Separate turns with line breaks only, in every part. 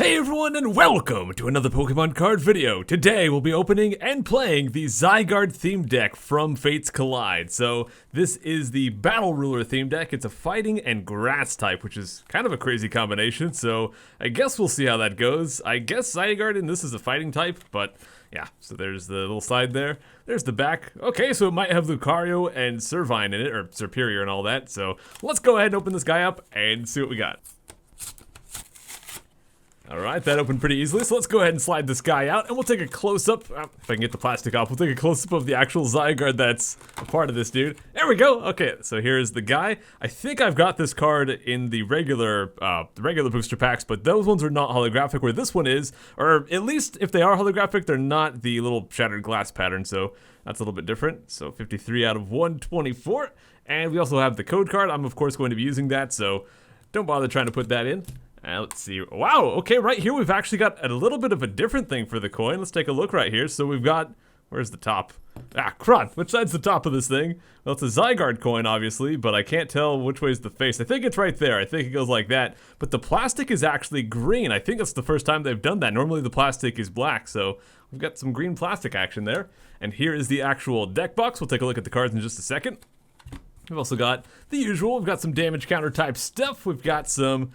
Hey everyone, and welcome to another Pokemon card video. Today we'll be opening and playing the Zygarde theme deck from Fates Collide. So this is the Battle Ruler theme deck. It's a fighting and grass type, which is kind of a crazy combination. So I guess we'll see how that goes. I guess Zygarde and this is a fighting type, but yeah. So there's the little side there. There's the back. Okay, so it might have Lucario and Servine in it, or Serperior and all that. So let's go ahead and open this guy up and see what we got. Alright, that opened pretty easily, so let's go ahead and slide this guy out, and we'll take a close-up, if I can get the plastic off, we'll take a close-up of the actual Zygarde that's a part of this dude. There we go! Okay, so here's the guy. I think I've got this card in the regular booster packs, but those ones are not holographic, where this one is, or at least if they are holographic, they're not the little shattered glass pattern, so that's a little bit different. So 53 out of 124, and we also have the code card. I'm of course going to be using that, so don't bother trying to put that in. Let's see. Wow, okay, right here we've actually got a little bit of a different thing for the coin. Let's take a look right here. So we've got, where's the top? CRUD. Which side's the top of this thing? Well, it's a Zygarde coin, obviously, but I can't tell which way's the face. I think it's right there. I think it goes like that. But the plastic is actually green. I think that's the first time they've done that. Normally the plastic is black, so we've got some green plastic action there. And here is the actual deck box. We'll take a look at the cards in just a second. We've also got the usual. We've got some damage counter type stuff. We've got some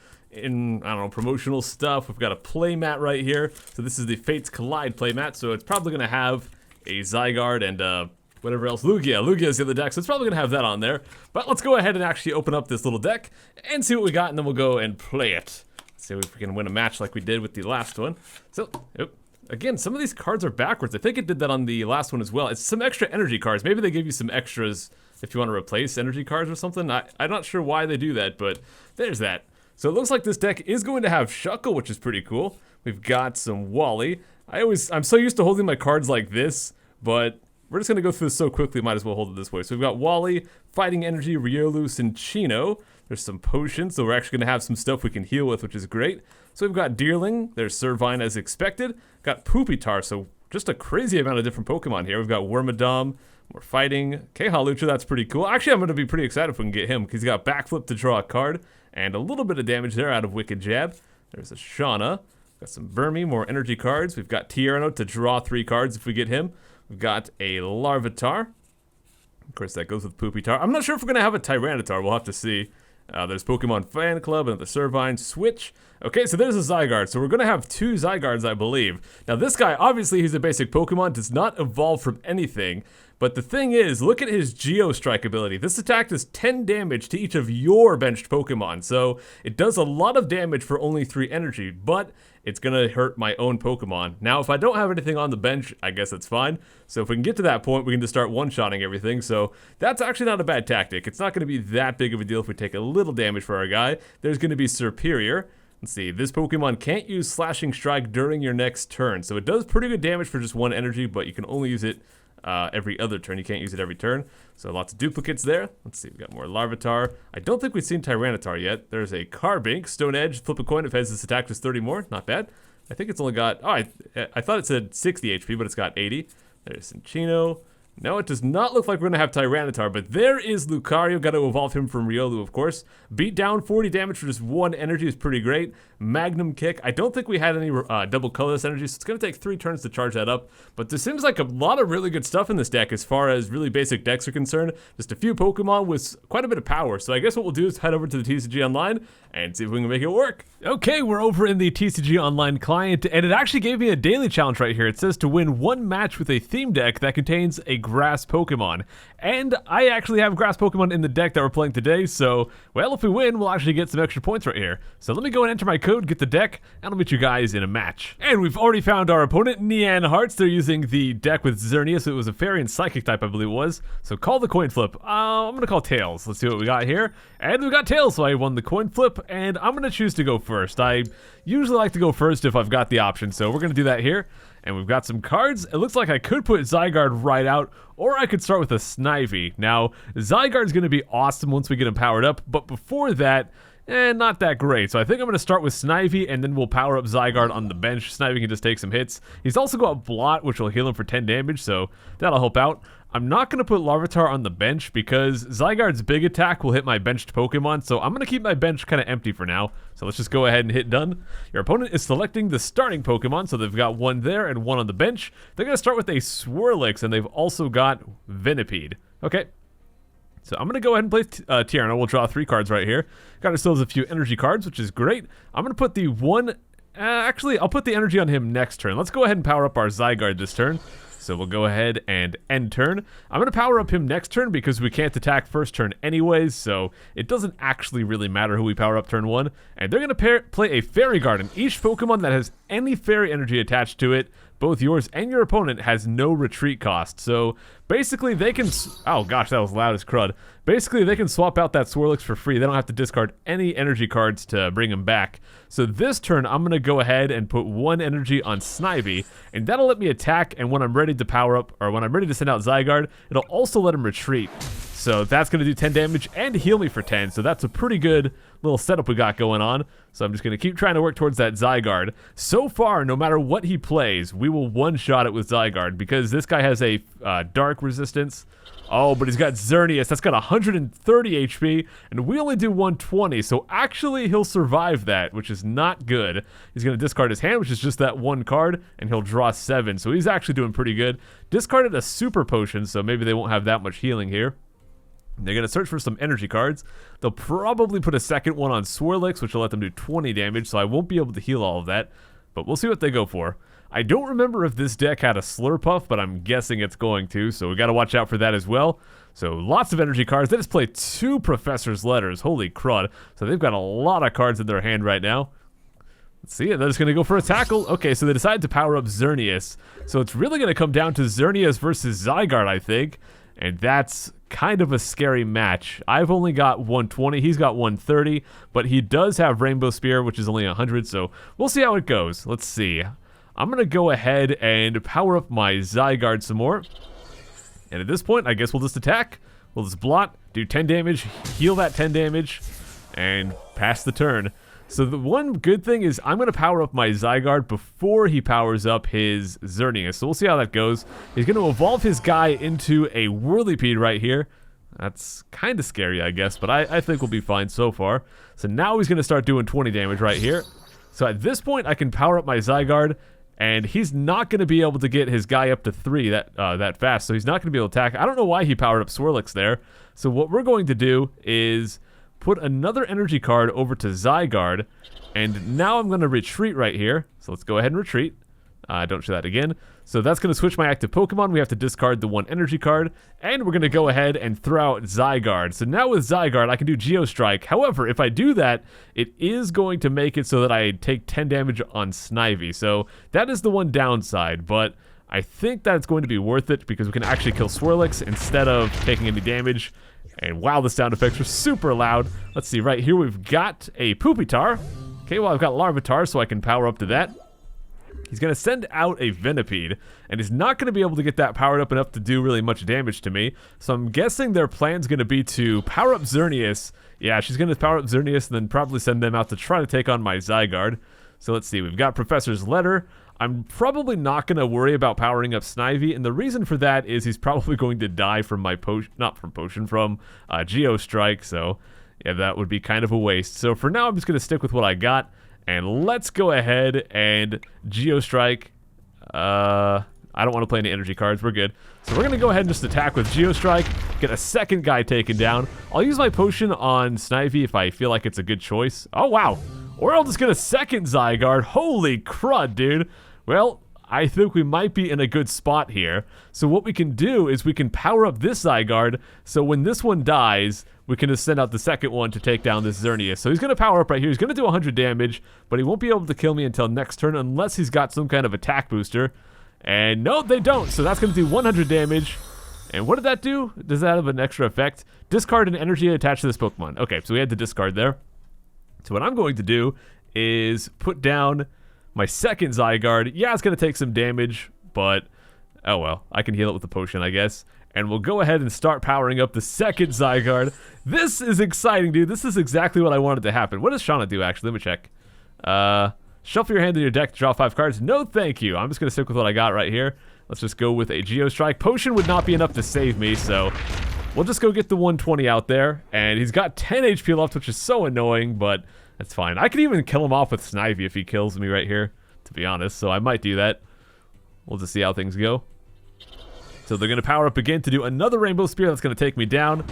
promotional stuff. We've got a playmat right here. So this is the Fates Collide playmat, so it's probably going to have a Zygarde and whatever else. Lugia. Lugia's the other deck, so it's probably going to have that on there. But let's go ahead and actually open up this little deck and see what we got, and then we'll go and play it. See if we can win a match like we did with the last one. So, again, some of these cards are backwards. I think it did that on the last one as well. It's some extra energy cards. Maybe they give you some extras if you want to replace energy cards or something. I'm not sure why they do that, but there's that. So it looks like this deck is going to have Shuckle, which is pretty cool. We've got some Wally. I'm so used to holding my cards like this, but we're just going to go through this so quickly, might as well hold it this way. So we've got Wally, Fighting Energy, Riolu, Cinccino. There's some potions, so we're actually going to have some stuff we can heal with, which is great. So we've got Deerling, there's Servine as expected. Got Pupitar, so just a crazy amount of different Pokemon here. We've got Wormadam, we're fighting. Okay, Hawlucha, that's pretty cool. Actually, I'm going to be pretty excited if we can get him, because he's got Backflip to draw a card. And a little bit of damage there out of Wicked Jab. There's a Shauna. Got some Burmy, more energy cards. We've got Tierno to draw 3 cards if we get him. We've got a Larvitar. Of course, that goes with Pupitar. I'm not sure if we're going to have a Tyranitar. We'll have to see. There's Pokemon Fan Club and the Servine Switch. Okay, so there's a Zygarde. So we're going to have 2 Zygardes, I believe. Now, this guy, obviously, he's a basic Pokemon. Does not evolve from anything. But the thing is, look at his Geo Strike ability. This attack does 10 damage to each of your benched Pokemon. So it does a lot of damage for only 3 energy, but it's going to hurt my own Pokemon. Now, if I don't have anything on the bench, I guess that's fine. So if we can get to that point, we can just start one-shotting everything. So that's actually not a bad tactic. It's not going to be that big of a deal if we take a little damage for our guy. There's going to be Serperior. Let's see, this Pokemon can't use Slashing Strike during your next turn. So it does pretty good damage for just 1 energy, but you can only use it every other turn. You can't use it every turn. So lots of duplicates there. Let's see, we've got more Larvitar. I don't think we've seen Tyranitar yet. There's a Carbink, Stone Edge, flip a coin if it has this attack just 30 more. Not bad. I think it's only got, I thought it said 60 HP, but it's got 80. There's Cinccino. No, it does not look like we're going to have Tyranitar, but there is Lucario. Got to evolve him from Riolu, of course. Beat down, 40 damage for just 1 energy is pretty great. Magnum Kick. I don't think we had any double colorless energy, so it's going to take 3 turns to charge that up. But there seems like a lot of really good stuff in this deck as far as really basic decks are concerned. Just a few Pokemon with quite a bit of power. So I guess what we'll do is head over to the TCG Online and see if we can make it work. Okay, we're over in the TCG Online client, and it actually gave me a daily challenge right here. It says to win 1 match with a theme deck that contains a grass Pokemon. And I actually have grass Pokemon in the deck that we're playing today, so, well, if we win, we'll actually get some extra points right here. So let me go and enter my code, get the deck, and I'll meet you guys in a match. And we've already found our opponent, Nian Hearts. They're using the deck with Xerneas, so it was a Fairy and Psychic type, I believe it was. So call the coin flip. I'm going to call Tails. Let's see what we got here. And we got Tails, so I won the coin flip, and I'm going to choose to go first. I usually like to go first if I've got the option, so we're going to do that here. And we've got some cards. It looks like I could put Zygarde right out, or I could start with a Snivy. Now, Zygarde's going to be awesome once we get him powered up, but before that, not that great. So I think I'm going to start with Snivy, and then we'll power up Zygarde on the bench. Snivy can just take some hits. He's also got Blot, which will heal him for 10 damage, so that'll help out. I'm not going to put Larvitar on the bench because Zygarde's big attack will hit my benched Pokemon, so I'm going to keep my bench kind of empty for now. So let's just go ahead and hit done. Your opponent is selecting the starting Pokemon, so they've got one there and one on the bench. They're going to start with a Swirlix, and they've also got Venipede. Okay. So I'm going to go ahead and play Tierno. We'll draw 3 cards right here. Got ourselves a few energy cards, which is great. I'm going to put the one... actually, I'll put the energy on him next turn. Let's go ahead and power up our Zygarde this turn. So we'll go ahead and end turn. I'm going to power up him next turn because we can't attack first turn anyways, so it doesn't actually really matter who we power up turn 1. And they're going to play a Fairy Garden. Each Pokemon that has any Fairy energy attached to it, both yours and your opponent, has no retreat cost. So basically they can... Oh gosh, that was loud as crud. Basically they can swap out that Swirlix for free. They don't have to discard any energy cards to bring him back. So this turn I'm going to go ahead and put 1 energy on Snivy, and that'll let me attack, and when I'm ready to power up, or when I'm ready to send out Zygarde, it'll also let him retreat. So that's going to do 10 damage and heal me for 10, so that's a pretty good little setup we got going on. So I'm just going to keep trying to work towards that Zygarde. So far, no matter what he plays, we will one-shot it with Zygarde, because this guy has a dark resistance. Oh, but he's got Xerneas. That's got 130 HP, and we only do 120, so actually he'll survive that, which is not good. He's going to discard his hand, which is just that 1 card, and he'll draw 7, so he's actually doing pretty good. Discarded a Super Potion, so maybe they won't have that much healing here. They're going to search for some energy cards. They'll probably put a second one on Swirlix, which will let them do 20 damage, so I won't be able to heal all of that, but we'll see what they go for. I don't remember if this deck had a Slurpuff, but I'm guessing it's going to, so we got to watch out for that as well. So lots of energy cards. They just play 2 Professor's Letters. Holy crud. So they've got a lot of cards in their hand right now. Let's see it. They're just going to go for a tackle. Okay, so they decided to power up Xerneas. So it's really going to come down to Xerneas versus Zygarde, I think. And that's kind of a scary match. I've only got 120. He's got 130. But he does have Rainbow Spear, which is only 100. So we'll see how it goes. Let's see. I'm going to go ahead and power up my Zygarde some more. And at this point, I guess we'll just attack. We'll just blot, do 10 damage, heal that 10 damage, and pass the turn. So the one good thing is I'm going to power up my Zygarde before he powers up his Xerneas. So we'll see how that goes. He's going to evolve his guy into a Whirlipede right here. That's kind of scary, I guess, but I think we'll be fine so far. So now he's going to start doing 20 damage right here. So at this point, I can power up my Zygarde, and he's not going to be able to get his guy up to 3 that fast, so he's not going to be able to attack. I don't know why he powered up Swirlix there. So what we're going to do is put another energy card over to Zygarde, and now I'm going to retreat right here. So let's go ahead and retreat. Don't show that again. So that's going to switch my active Pokemon. We have to discard the 1 energy card, and we're going to go ahead and throw out Zygarde. So now with Zygarde, I can do Geostrike. However, if I do that, it is going to make it so that I take 10 damage on Snivy. So that is the one downside, but I think that it's going to be worth it because we can actually kill Swirlix instead of taking any damage. And wow, the sound effects are super loud. Let's see, right here we've got a Pupitar. Okay, well I've got Larvitar, so I can power up to that. He's going to send out a Venipede, and he's not going to be able to get that powered up enough to do really much damage to me. So I'm guessing their plan's going to be to power up Xerneas. Yeah, she's going to power up Xerneas and then probably send them out to try to take on my Zygarde. So let's see, we've got Professor's Letter. I'm probably not going to worry about powering up Snivy, and the reason for that is he's probably going to die from my potion, from Geostrike, so yeah, that would be kind of a waste. So for now, I'm just going to stick with what I got. And let's go ahead and Geostrike. I don't want to play any energy cards. We're good. So we're going to go ahead and just attack with Geostrike. Get a second guy taken down. I'll use my potion on Snivy if I feel like it's a good choice. Oh, wow. Or I'll just get a second Zygarde. Holy crud, dude. Well, I think we might be in a good spot here. So what we can do is we can power up this Zygarde. So when this one dies, we can just send out the second one to take down this Xerneas. So he's going to power up right here. He's going to do 100 damage, but he won't be able to kill me until next turn unless he's got some kind of attack booster. And no, they don't. So that's going to do 100 damage. And what did that do? Does that have an extra effect? Discard an energy attached to this Pokemon. Okay, so we had to discard there. So what I'm going to do is put down my second Zygarde. Yeah, it's going to take some damage, but oh well. I can heal it with the potion, I guess. And we'll go ahead and start powering up the second Zygarde. This is exciting, dude. This is exactly what I wanted to happen. What does Shauna do, actually? Let me check. Shuffle your hand in your deck to draw 5 cards. No, thank you. I'm just going to stick with what I got right here. Let's just go with a Geostrike. Potion would not be enough to save me, so we'll just go get the 120 out there. And he's got 10 HP left, which is so annoying, but that's fine. I could even kill him off with Snivy if he kills me right here, to be honest, so I might do that. We'll just see how things go. So they're going to power up again to do another Rainbow Spear that's going to take me down.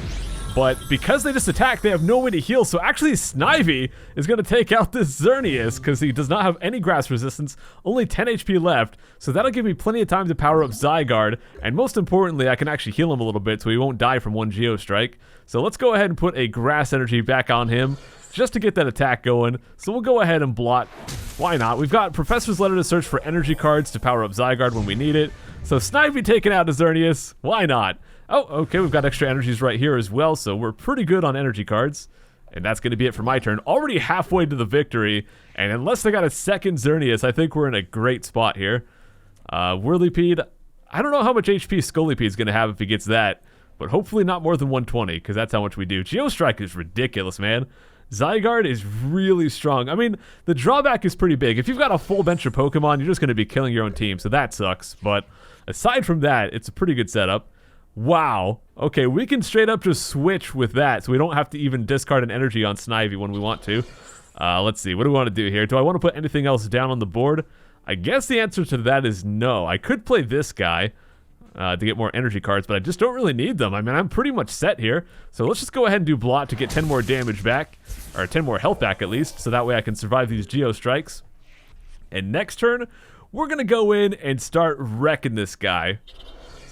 But because they just attacked, they have no way to heal. So actually, Snivy is going to take out this Xerneas because he does not have any grass resistance, only 10 HP left. So that'll give me plenty of time to power up Zygarde. And most importantly, I can actually heal him a little bit so he won't die from one Geostrike. So let's go ahead and put a grass energy back on him just to get that attack going. So we'll go ahead and blot. Why not? We've got Professor's Letter to search for energy cards to power up Zygarde when we need it. So Snivy taking out Xerneas. Why not? Oh, okay, we've got extra energies right here as well, so we're pretty good on energy cards. And that's going to be it for my turn. Already halfway to the victory, and unless they got a second Xerneas, I think we're in a great spot here. Whirlipede, I don't know how much HP Scolipede going to have if he gets that, but hopefully not more than 120, because that's how much we do. Geostrike is ridiculous, man. Zygarde is really strong. I mean, the drawback is pretty big. If you've got a full bench of Pokemon, you're just going to be killing your own team, so that sucks. But aside from that, it's a pretty good setup. Wow. Okay, we can straight up just switch with that, so we don't have to even discard an energy on Snivy when we want to. Let's see. What do we want to do here? Do I want to put anything else down on the board? I guess the answer to that is no. I could play this guy to get more energy cards, but I just don't really need them. I mean, I'm pretty much set here. So let's just go ahead and do Blot to get 10 more damage back, or 10 more health back at least, so that way I can survive these Geostrikes. And next turn, we're going to go in and start wrecking this guy.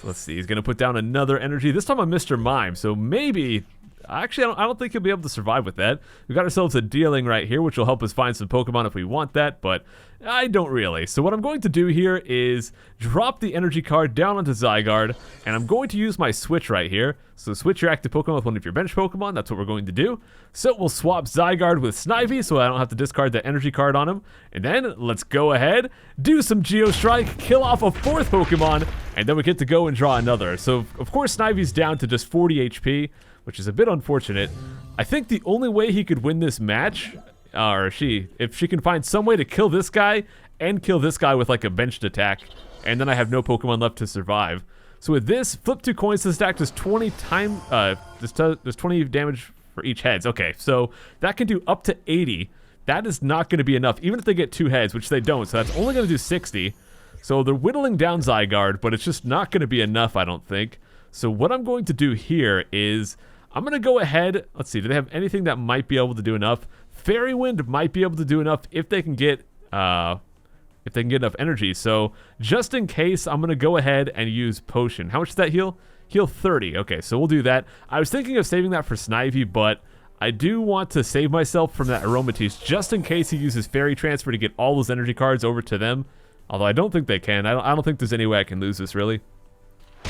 Let's see, he's going to put down another energy. This time on Mr. Mime, so maybe... Actually, I don't think he'll be able to survive with that. We've got ourselves a Dealing right here, which will help us find some Pokemon if we want that, but I don't really. So what I'm going to do here is drop the energy card down onto Zygarde, and I'm going to use my switch right here. So switch your active Pokemon with one of your bench Pokemon. That's what we're going to do. So we'll swap Zygarde with Snivy so I don't have to discard that energy card on him. And then let's go ahead, do some Geostrike, kill off a fourth Pokemon, and then we get to go and draw another. So of course Snivy's down to just 40 HP, which is a bit unfortunate. I think the only way he could win this match, or if she can find some way to kill this guy and kill this guy with like a benched attack, and then I have no Pokemon left to survive. So with this, flip 2 coins, this stack does 20 does 20 damage for each heads. Okay, so that can do up to 80. That is not going to be enough, even if they get 2 heads, which they don't, so that's only going to do 60. So they're whittling down Zygarde, but it's just not going to be enough, I don't think. So what I'm going to do here is I'm going to go ahead, let's see, do they have anything that might be able to do enough? Fairy Wind might be able to do enough if they can get enough energy. So just in case, I'm going to go ahead and use Potion. How much does that heal? Heal 30. Okay, so we'll do that. I was thinking of saving that for Snivy, but I do want to save myself from that Aromatisse just in case he uses Fairy Transfer to get all those energy cards over to them. Although I don't think they can. I don't think there's any way I can lose this, really.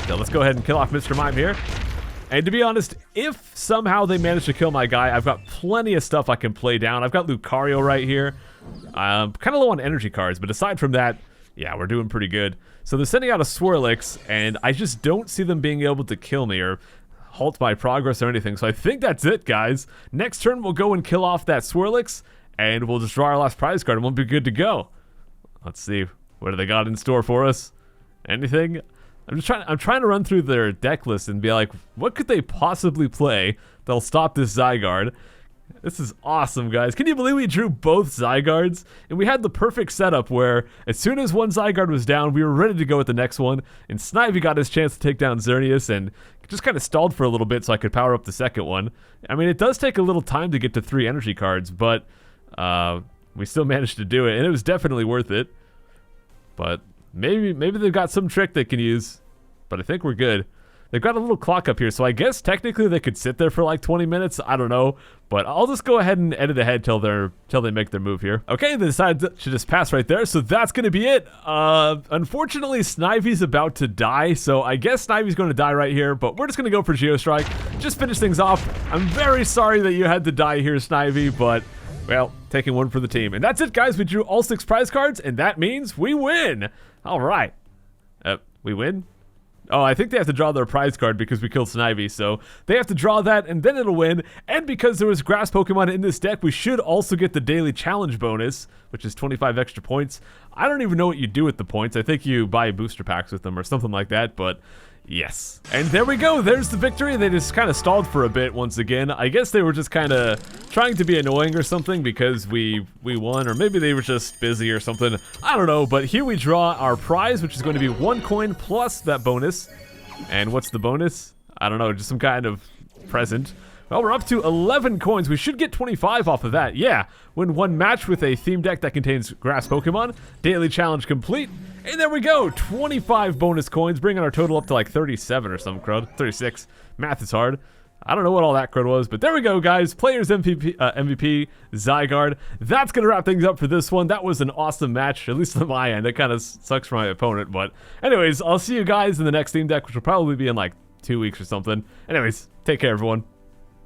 So let's go ahead and kill off Mr. Mime here. And to be honest, if somehow they manage to kill my guy, I've got plenty of stuff I can play down. I've got Lucario right here. Kind of low on energy cards, but aside from that, yeah, we're doing pretty good. So they're sending out a Swirlix, and I just don't see them being able to kill me or halt my progress or anything. So I think that's it, guys. Next turn, we'll go and kill off that Swirlix, and we'll just draw our last prize card, and we'll be good to go. Let's see. What do they got in store for us? Anything? I'm trying to run through their deck list and be like, what could they possibly play that'll stop this Zygarde? This is awesome, guys. Can you believe we drew both Zygardes? And we had the perfect setup where as soon as one Zygarde was down, we were ready to go with the next one. And Snivy got his chance to take down Xerneas and just kind of stalled for a little bit so I could power up the second one. I mean, it does take a little time to get to 3 energy cards, but we still managed to do it. And it was definitely worth it. But maybe they've got some trick they can use, but I think we're good. They've got a little clock up here, so I guess technically they could sit there for like 20 minutes. I don't know, but I'll just go ahead and edit ahead till they make their move here. Okay, they decided to just pass right there, so that's gonna be it. Unfortunately, Snivy's about to die, so I guess Snivy's gonna die right here, but we're just gonna go for Geostrike. Just finish things off. I'm very sorry that you had to die here, Snivy, but well, taking one for the team. And that's it, guys. We drew all 6 prize cards, and that means we win. All right. We win? Oh, I think they have to draw their prize card because we killed Snivy, so they have to draw that and then it'll win. And because there was grass Pokemon in this deck, we should also get the daily challenge bonus, which is 25 extra points. I don't even know what you do with the points. I think you buy booster packs with them or something like that, but yes. And there we go. There's the victory. They just kind of stalled for a bit once again. I guess they were just kind of trying to be annoying or something because we won, or maybe they were just busy or something. I don't know, but here we draw our prize, which is going to be 1 coin plus that bonus. And what's the bonus? I don't know, just some kind of present. Well, we're up to 11 coins. We should get 25 off of that. Yeah, win 1 match with a theme deck that contains grass Pokemon. Daily challenge complete. And there we go, 25 bonus coins, bringing our total up to like 37 or some crud. 36. Math is hard. I don't know what all that crud was, but there we go, guys. Players MVP, Zygarde. That's going to wrap things up for this one. That was an awesome match, at least on my end. It kind of sucks for my opponent, but anyways, I'll see you guys in the next theme deck, which will probably be in like 2 weeks or something. Anyways, take care, everyone.